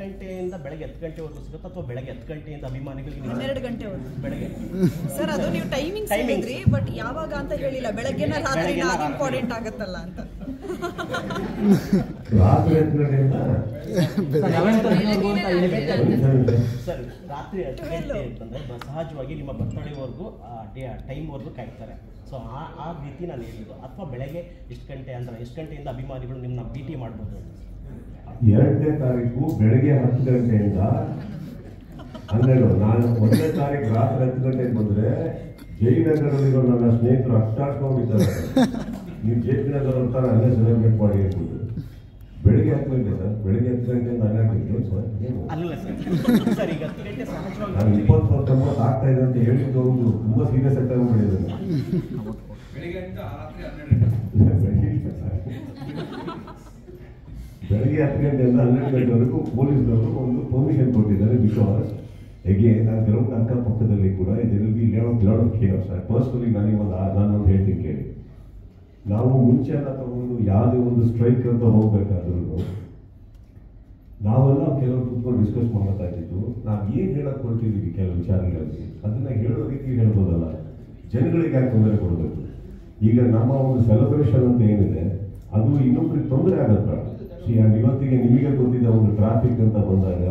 ಗಂಟೆಯಿಂದ ಬೆಳಗ್ಗೆ 10 ಗಂಟೆವರೆಗೂ ಸಿಗುತ್ತೆ ಅಥವಾ ಬೆಳಗ್ಗೆ 10 ಗಂಟೆಯಿಂದ ಅಭಿಮಾನಿಗಳಿಗೆ 12 ಗಂಟೆವರೆಗೂ ಬೆಳಗ್ಗೆ? ಸರ್ ಅದು ನೀವು ಟೈಮಿಂಗ್ ಹೇಳಿದ್ರಿ, ಬಟ್ ಯಾವಾಗ ಅಂತ ಹೇಳಿಲ್ಲ. ಬೆಳಗ್ಗೆನ ರಾತ್ರಿನ ಅದು ಇಂಪಾರ್ಟೆಂಟ್ ಆಗುತ್ತಲ್ಲ ಅಂತ. ರಾತ್ರಿ 10 ಗಂಟೆಯಿಂದ ಸರ್ ರಾತ್ರಿ 10 ಗಂಟೆ ಅಂತಂದರೆ ಸಹಜವಾಗಿ ನಿಮ್ಮ ಬರ್ತಡೆವರೆಗೂ ಟೈಮ್ವರೆಗೂ ಕಾಯ್ತಾರೆ. ಸೊ ಆ ರೀತಿ ನಾನು ಹೇಳಿದ್ದು. ಅಥವಾ ಬೆಳಗ್ಗೆ ಎಷ್ಟು ಗಂಟೆ ಅಂದರೆ ಎಷ್ಟು ಗಂಟೆಯಿಂದ ಅಭಿಮಾನಿಗಳು ನಿಮ್ಮನ್ನ ಭೇಟಿ ಮಾಡ್ಬೋದು? 2ನೇ ತಾರೀಕು ಬೆಳಗ್ಗೆ 10 ಗಂಟೆಯಿಂದ 12. ನಾನು 1ನೇ ತಾರೀಕು ರಾತ್ರಿ 10 ಗಂಟೆಗೆ ಬಂದರೆ ಜಯನಗರದಲ್ಲಿರೋ ನನ್ನ ಸ್ನೇಹಿತರು ಅಷ್ಟಾಡ್ಕೊಂಡಿದ್ದಾರೆ. ನೀವು ಜಯನಗರ ಅಂತ ಅಲ್ಲೇ ಸೆಲೆಬ್ರೇಟ್ ಮಾಡಿ ಅಂದ್ಬಿಟ್ಟು ಬೆಳಗ್ಗೆ 10 ಗಂಟೆ ಸರ್. ಬೆಳಗ್ಗೆ 10 ಗಂಟೆಯಿಂದ 12 ಗಂಟೆ ಸರ್. ಅಲ್ಲ ಸರ್ ಈಗ 10 ಗಂಟೆ ಸಹಜವಾಗಿ ನಾನು 20 ಆಗ್ತಾ ಇದೆ ಅಂತ ಹೇಳಿದ್ದು ಅವರು ತುಂಬ ಸೀರಿಯಸ್ ಆಗಿ ತಗೊಂಡ್ಬಿಟ್ಟಿದ್ದಾರೆ. ಬೆಳಗ್ಗೆ 10 ಗಂಟೆಯಿಂದ 12 ಗಂಟೆವರೆಗೂ ಪೊಲೀಸ್ನವರು ಒಂದು ಪರ್ಮಿಷನ್ ಕೊಟ್ಟಿದ್ದಾರೆ. ಬಿಕಾಸ್ ಎಗೇನ್ ಆ ಗ್ರೌಂಡ್ ಅಕ್ಕಪಕ್ಕದಲ್ಲಿ ಕೂಡ ಇದರಲ್ಲಿ ಲಾಟ್ ಆಫ್ ಕೇರ್ಸ್. ಪರ್ಸ್ನಲಿ ನಾನೊಂದು ಹೇಳ್ತೀನಿ ಕೇಳಿ. ನಾವು ಮುಂಚೆ ಎಲ್ಲ ತಗೊಂಡು ಯಾವುದೇ ಒಂದು ಸ್ಟ್ರೈಕ್ ಅಂತ ಹೋಗ್ಬೇಕಾದ್ರೂ ನಾವೆಲ್ಲ ಕೆಲವರು ಕೂತ್ಕೊಂಡು ಡಿಸ್ಕಸ್ ಮಾಡ್ತಾ ಇದ್ದಿದ್ದು ನಾವು ಏನು ಹೇಳಕ್ ಕೊಡ್ತಿದ್ದೀವಿ ಕೆಲವು ವಿಚಾರಗಳಲ್ಲಿ ಅದನ್ನ ಹೇಳೋ ರೀತಿ ಹೇಳ್ಬೋದಲ್ಲ, ಜನಗಳಿಗೆ ಯಾಕೆ ತೊಂದರೆ ಕೊಡಬೇಕು. ಈಗ ನಮ್ಮ ಒಂದು ಸೆಲೆಬ್ರೇಷನ್ ಅಂತ ಏನಿದೆ ಅದು ಇನ್ನೊಬ್ರಿಗೆ ತೊಂದರೆ ಆಗತ್ತ. ಇವತ್ತಿಗೆ ನಿಮಗೆ ಗೊತ್ತಿದೆ ಒಂದು ಟ್ರಾಫಿಕ್ ಅಂತ ಬಂದಾಗ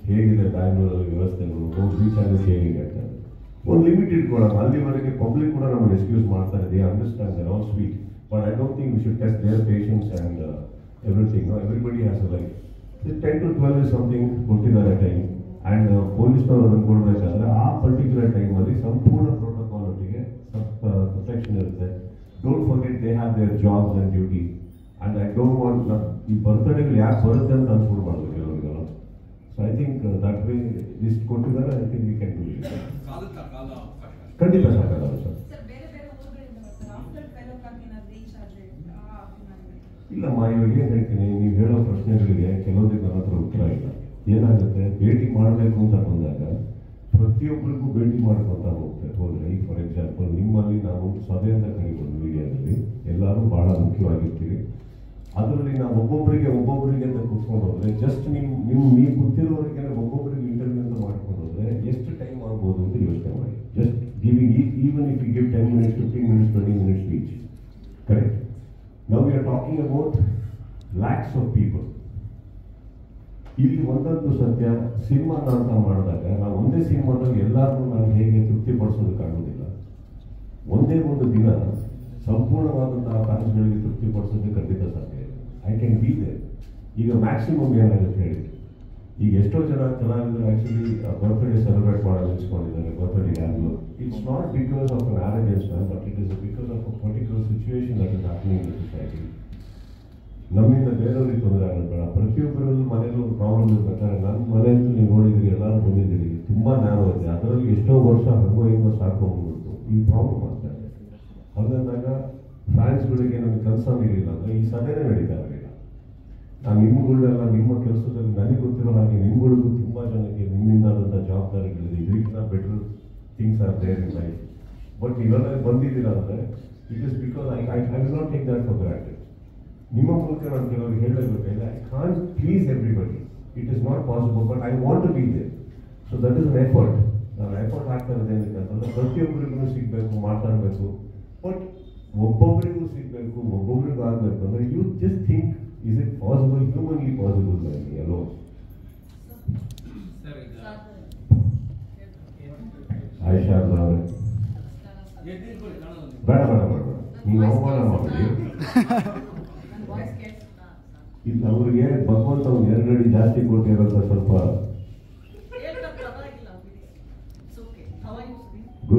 ಹೇಗಿದೆ ಬ್ಯಾಂಗ್ಳೂರಲ್ಲಿ ವ್ಯವಸ್ಥೆಗಳು, ಒಂದು ರೀಚ್ ಆಗೋದು ಹೇಗೆ ಆಗ್ತದೆ. ಒಂದು ಲಿಮಿಟ್ ಇಟ್ಕೊಳ್ಳೋಣ. ಅಲ್ಲಿವರೆಗೆ ಪಬ್ಲಿಕ್ ಕೂಡ ನಮ್ಮನ್ನು ಎಕ್ಸ್ಕ್ಯೂಸ್ ಮಾಡ್ತಾ ಇದೆ. Understand they're all sweet, but I don't think we should test their patience and everything. Everybody has a life. 10 to 12 is something ಕೊಟ್ಟಿದ್ದಾರೆ ಟೈಮ್. ಆ್ಯಂಡ್ ಪೊಲೀಸ್ನವರು ಅದನ್ನು ಕೊಡಬೇಕಾದ್ರೆ ಆ ಪರ್ಟಿಕ್ಯುಲರ್ ಟೈಮಲ್ಲಿ ಸಂಪೂರ್ಣ ಪ್ರೋಟೋಕಾಲ್ ಒಟ್ಟಿಗೆ ಸ್ವಲ್ಪ ಪ್ರೊಟೆಕ್ಷನ್ ಇರುತ್ತೆ. Don't forget they have their jobs and duty. And I don't want ಈ ಬರ್ತ್ಡೇಗಳು ಯಾಕೆ ಬರುತ್ತೆ ಅಂತ ಅನ್ಸ್ಕೊಂಡು ಮಾಡಬೇಕು ಕೆಲವರಿಗೆಲ್ಲ. So I think that way list ಕೊಟ್ಟಿದ್ದಾರೆ. I think we can do it. ಖಂಡಿತ ಸಾಕಾಗಲ್ಲ ಸರ್. ಇಲ್ಲಮ್ಮ, ಇವಾಗ ಏನು ಹೇಳ್ತೀನಿ, ನೀವು ಹೇಳೋ ಪ್ರಶ್ನೆಗಳಿಗೆ ಕೆಲವೊಂದಿಗೆ ನನ್ನ ಹತ್ರ ಉತ್ತರ ಇಲ್ಲ. ಏನಾಗುತ್ತೆ, ಭೇಟಿ ಮಾಡಬೇಕು ಅಂತ ಬಂದಾಗ ಪ್ರತಿಯೊಬ್ಬರಿಗೂ ಭೇಟಿ ಮಾಡ್ಕೊತಾ ಹೋದರೆ ಈಗ ಫಾರ್ ಎಕ್ಸಾಂಪಲ್ ನಿಮ್ಮಲ್ಲಿ ನಾವು ಸಭೆ ಅಂತ ಕರಿಬೋದು ಮೀಡಿಯಾದಲ್ಲಿ, ಎಲ್ಲರೂ ಭಾಳ ಮುಖ್ಯವಾಗಿರ್ತೀವಿ. ಅದರಲ್ಲಿ ನಾವು ಒಬ್ಬೊಬ್ಬರಿಗೆ ಅಂತ ಕೂತ್ಕೊಂಡು ಹೋದರೆ ಜಸ್ಟ್ ನೀವು ಗೊತ್ತಿರೋರಿಗೆ ಒಬ್ಬೊಬ್ಬರಿಗೆ ಇಂಟರ್ವ್ಯೂ ಅಂತ ಮಾಡ್ಕೊಂಡು ಹೋದರೆ ಎಷ್ಟು ಟೈಮ್ ಆಗ್ಬೋದು ಅಂತ ಯೋಚನೆ ಮಾಡಿ. Just giving even if you give 10 minutes, 15 minutes, 20 minutes each. Correct. Now we are talking about lakhs of people. ಇಲ್ಲಿ ಒಂದೊಂದು ಸತ್ಯ, ಸಿನಿಮಾನ ಅಂತ ಮಾಡಿದಾಗ ನಾವು ಒಂದೇ ಸಿನಿಮಾದಲ್ಲಿ ಎಲ್ಲರೂ ನಾವು ಹೇಗೆ ತೃಪ್ತಿಪಡಿಸೋದಕ್ಕಾಗೋದಿಲ್ಲ. ಒಂದೇ ಒಂದು ದಿನ ಸಂಪೂರ್ಣವಾದಂತಹ ಫ್ಯಾನ್ಸ್ಗಳಿಗೆ ತೃಪ್ತಿಪಡಿಸೋದಕ್ಕೆ ಖಂಡಿತ ಸಾಧ್ಯ ಇದೆ. I can be there. ಈಗ ಮ್ಯಾಕ್ಸಿಮಮ್ ಏನಾಗುತ್ತೆ ಹೇಳಿ, ಈಗ ಎಷ್ಟೋ ಜನ ಕಲಾವಿದರು ಆ್ಯಕ್ಚುಲಿ ಬರ್ತ್ಡೇ ಸೆಲೆಬ್ರೇಟ್ ಮಾಡೋದು ನಿಲ್ಸ್ಕೊಂಡಿದ್ದಾರೆ. ಬರ್ತ್ಡೇ ಯಾರು, it's not because of an ಆರೋಗ್ಯನ್ಸ್, but it is because of a particular situation that is happening in society. ನಮ್ಮಿಂದ ಬೇರೆಯವ್ರಿಗೆ ತೊಂದರೆ ಆಗೋದು ಬೇಡ. ಪ್ರತಿಯೊಬ್ಬರಲ್ಲೂ ಮನೇಲಿ ಒಂದು ಪ್ರಾಬ್ಲಮ್ ಇರ್ಬೇಕಾದ್ರೆ ನನ್ನ ಮನೆಯಲ್ಲೂ ನೀವು ನೋಡಿದಿರಿ, ಎಲ್ಲರೂ ಬಂದಿದ್ದೀರಿ, ತುಂಬ ನ್ಯಾರೋ ಇದೆ. ಅದರಲ್ಲಿ ಎಷ್ಟೋ ವರ್ಷ ಹಂಗೋಯಿಂದ ಸಾಕೊಂಡ್ಬಿಟ್ಟು ಈ ಪ್ರಾಬ್ಲಮ್ ಆಗ್ತಾ ಇದೆ. ಹಾಗಂದಾಗ ಫ್ಯಾನ್ಸ್ಗಳಿಗೆ ನಮಗೆ ಕೆಲಸ ನೀಡಿಲ್ಲ ಅಂದರೆ ಈ ಸಭೆನೇ ನಡೀತಾ ಇರಲಿಲ್ಲ. ನಾನು ನಿಮ್ಗಳೆಲ್ಲ ನಿಮ್ಮ ಕೆಲಸದಲ್ಲಿ ನನಗೆ ಗೊತ್ತಿರೋ ಹಾಗೆ ನಿಮ್ಗಳಿಗೂ ತುಂಬ ಜನಕ್ಕೆ ನಿಮ್ಮಿಂದಾದಂಥ ಜವಾಬ್ದಾರಿಗಳಿದೆ. ಇದಕ್ಕಿಂತ better things are there in life. But ನೀವೆಲ್ಲ ಬಂದಿದ್ದೀರ ಅಂದರೆ it is because I will not take that for granted. ನಿಮ್ಮ ಮೂಲಕ ನಾನು ಕೆಲವರಿಗೆ ಹೇಳಲೇಬೇಕಿಲ್ಲ, I can't please everybody. It is not possible, but I want to be there. So that is an effort. ನಾನು effort ಆಗ್ತಾ ಇರೋದು ಏನಕ್ಕೆ ಅಂತಂದರೆ ಪ್ರತಿಯೊಬ್ಬರಿಗೂ ಸಿಗಬೇಕು, ಮಾತಾಡಬೇಕು. ಬಟ್ ಒಬ್ಬೊಬ್ಬರಿಗೂ ಸಿಗಬೇಕು, ಒಬ್ಬೊಬ್ಬರಿಗೂ ಆಗಬೇಕು ಅಂದರೆ you just think, is it possible, humanly possible by me alone? Ayesha ಅವರೇ, ಬೇಡ ನೀವು ಅವಮಾನ ಮಾಡಿ. ಇದು ಅವ್ರಿಗೆ ಭಗವಂತ ಒಂದು 2 ಅಡಿ ಜಾಸ್ತಿ ಕೊಟ್ಟಿರೋಂಥ ಸ್ವಲ್ಪ